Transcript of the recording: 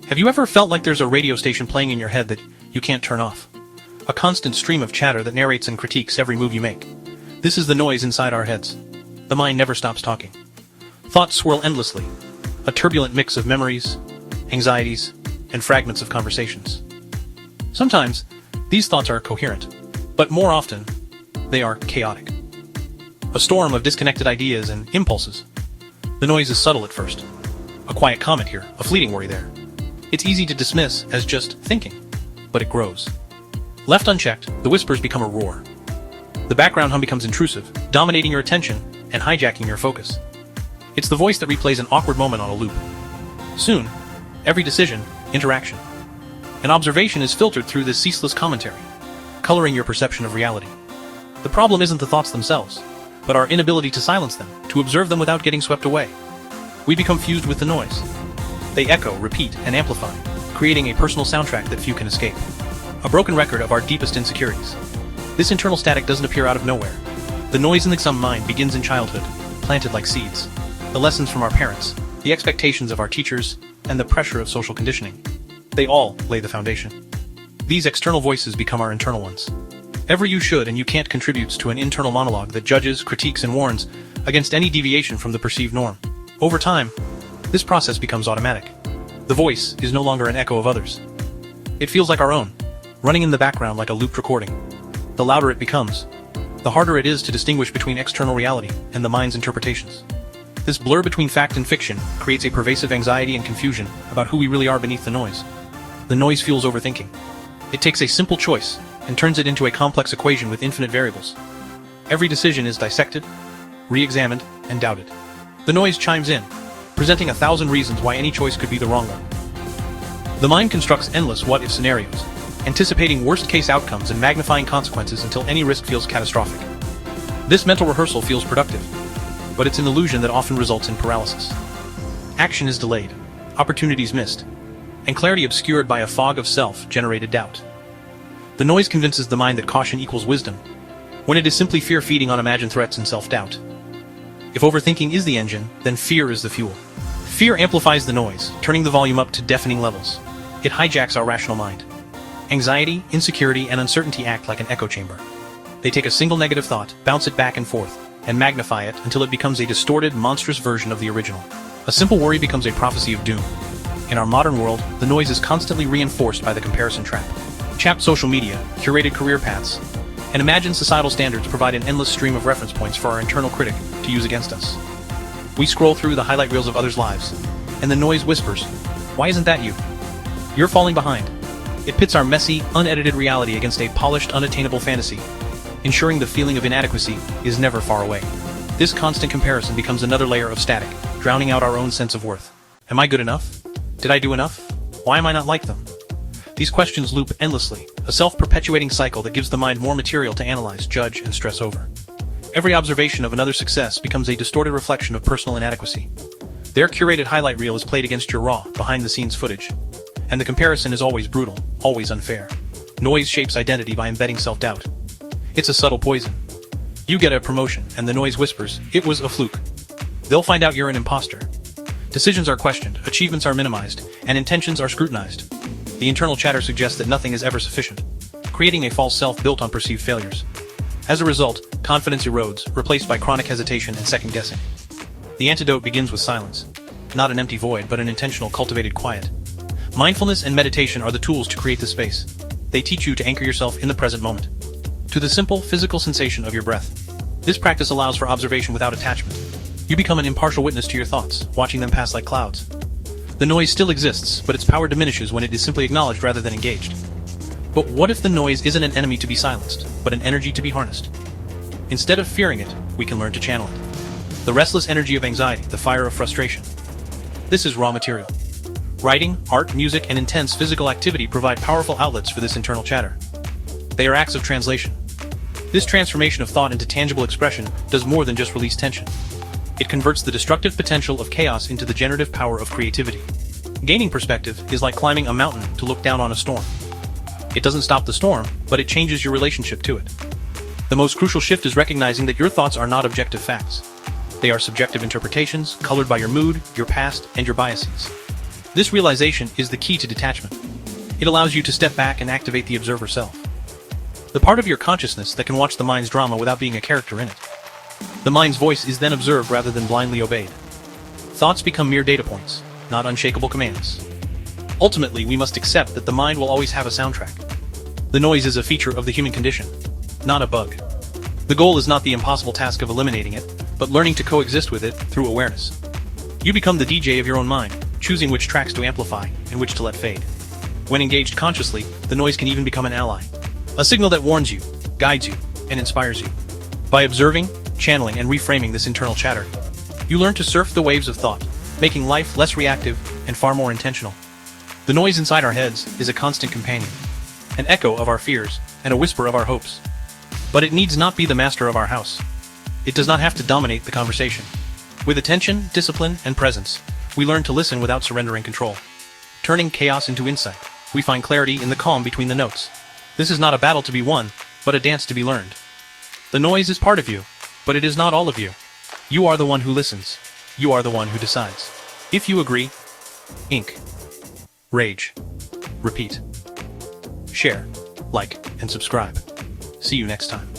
Have you ever felt like there's a radio station playing in your head that you can't turn off? A constant stream of chatter that narrates and critiques every move you make. This is the noise inside our heads. The mind never stops talking. Thoughts swirl endlessly, a turbulent mix of memories, anxieties, and fragments of conversations. Sometimes, these thoughts are coherent, but more often, they are chaotic. A storm of disconnected ideas and impulses. The noise is subtle at first. A quiet comment here, a fleeting worry there. It's easy to dismiss as just thinking, but it grows. Left unchecked, the whispers become a roar. The background hum becomes intrusive, dominating your attention and hijacking your focus. It's the voice that replays an awkward moment on a loop. Soon, every decision, interaction, and observation is filtered through this ceaseless commentary, coloring your perception of reality. The problem isn't the thoughts themselves, but our inability to silence them, to observe them without getting swept away. We become fused with the noise. They echo, repeat, and amplify, creating a personal soundtrack that few can escape. A broken record of our deepest insecurities. This internal static doesn't appear out of nowhere. The noise in the some mind begins in childhood, planted like seeds. The lessons from our parents, the expectations of our teachers, and the pressure of social conditioning. They all lay the foundation. These external voices become our internal ones. Every you should and you can't contributes to an internal monologue that judges, critiques, and warns against any deviation from the perceived norm. Over time, this process becomes automatic. The voice is no longer an echo of others. It feels like our own, running in the background like a looped recording. The louder it becomes, the harder it is to distinguish between external reality and the mind's interpretations. This blur between fact and fiction creates a pervasive anxiety and confusion about who we really are beneath the noise. The noise fuels overthinking. It takes a simple choice and turns it into a complex equation with infinite variables. Every decision is dissected, re-examined, and doubted. The noise chimes in, presenting 1,000 reasons why any choice could be the wrong one. The mind constructs endless what-if scenarios, anticipating worst-case outcomes and magnifying consequences until any risk feels catastrophic. This mental rehearsal feels productive, but it's an illusion that often results in paralysis. Action is delayed, opportunities missed, and clarity obscured by a fog of self-generated doubt. The noise convinces the mind that caution equals wisdom, when it is simply fear feeding on imagined threats and self-doubt. If overthinking is the engine, then fear is the fuel. Fear amplifies the noise, turning the volume up to deafening levels. It hijacks our rational mind. Anxiety, insecurity, and uncertainty act like an echo chamber. They take a single negative thought, bounce it back and forth, and magnify it until it becomes a distorted, monstrous version of the original. A simple worry becomes a prophecy of doom. In our modern world, the noise is constantly reinforced by the comparison trap. Chapped social media, curated career paths, and imagined societal standards provide an endless stream of reference points for our internal critic to use against us. We scroll through the highlight reels of others' lives, and the noise whispers, "Why isn't that you? You're falling behind." It pits our messy, unedited reality against a polished, unattainable fantasy, ensuring the feeling of inadequacy is never far away. This constant comparison becomes another layer of static, drowning out our own sense of worth. Am I good enough? Did I do enough? Why am I not like them? These questions loop endlessly, a self-perpetuating cycle that gives the mind more material to analyze, judge, and stress over. Every observation of another's success becomes a distorted reflection of personal inadequacy. Their curated highlight reel is played against your raw, behind-the-scenes footage. And the comparison is always brutal, always unfair. Noise shapes identity by embedding self-doubt. It's a subtle poison. You get a promotion, and the noise whispers, "It was a fluke." They'll find out you're an imposter. Decisions are questioned, achievements are minimized, and intentions are scrutinized. The internal chatter suggests that nothing is ever sufficient, creating a false self built on perceived failures. As a result, confidence erodes, replaced by chronic hesitation and second-guessing. The antidote begins with silence. Not an empty void, but an intentional, cultivated quiet. Mindfulness and meditation are the tools to create the space. They teach you to anchor yourself in the present moment, to the simple, physical sensation of your breath. This practice allows for observation without attachment. You become an impartial witness to your thoughts, watching them pass like clouds. The noise still exists, but its power diminishes when it is simply acknowledged rather than engaged. But what if the noise isn't an enemy to be silenced, but an energy to be harnessed? Instead of fearing it, we can learn to channel it. The restless energy of anxiety, the fire of frustration. This is raw material. Writing, art, music, and intense physical activity provide powerful outlets for this internal chatter. They are acts of translation. This transformation of thought into tangible expression does more than just release tension. It converts the destructive potential of chaos into the generative power of creativity. Gaining perspective is like climbing a mountain to look down on a storm. It doesn't stop the storm, but it changes your relationship to it. The most crucial shift is recognizing that your thoughts are not objective facts. They are subjective interpretations, colored by your mood, your past, and your biases. This realization is the key to detachment. It allows you to step back and activate the observer self. The part of your consciousness that can watch the mind's drama without being a character in it. The mind's voice is then observed rather than blindly obeyed. Thoughts become mere data points, not unshakable commands. Ultimately, we must accept that the mind will always have a soundtrack. The noise is a feature of the human condition, not a bug. The goal is not the impossible task of eliminating it, but learning to coexist with it through awareness. You become the DJ of your own mind, choosing which tracks to amplify and which to let fade. When engaged consciously, the noise can even become an ally. A signal that warns you, guides you, and inspires you. By observing, channeling, and reframing this internal chatter, you learn to surf the waves of thought, making life less reactive and far more intentional. The noise inside our heads is a constant companion, an echo of our fears and a whisper of our hopes. But it needs not be the master of our house. It does not have to dominate the conversation. With attention, discipline, and presence, we learn to listen without surrendering control. Turning chaos into insight, we find clarity in the calm between the notes. This is not a battle to be won, but a dance to be learned. The noise is part of you, but it is not all of you. You are the one who listens. You are the one who decides. If you agree, ink. Rage. Repeat. Share, like, and subscribe. See you next time.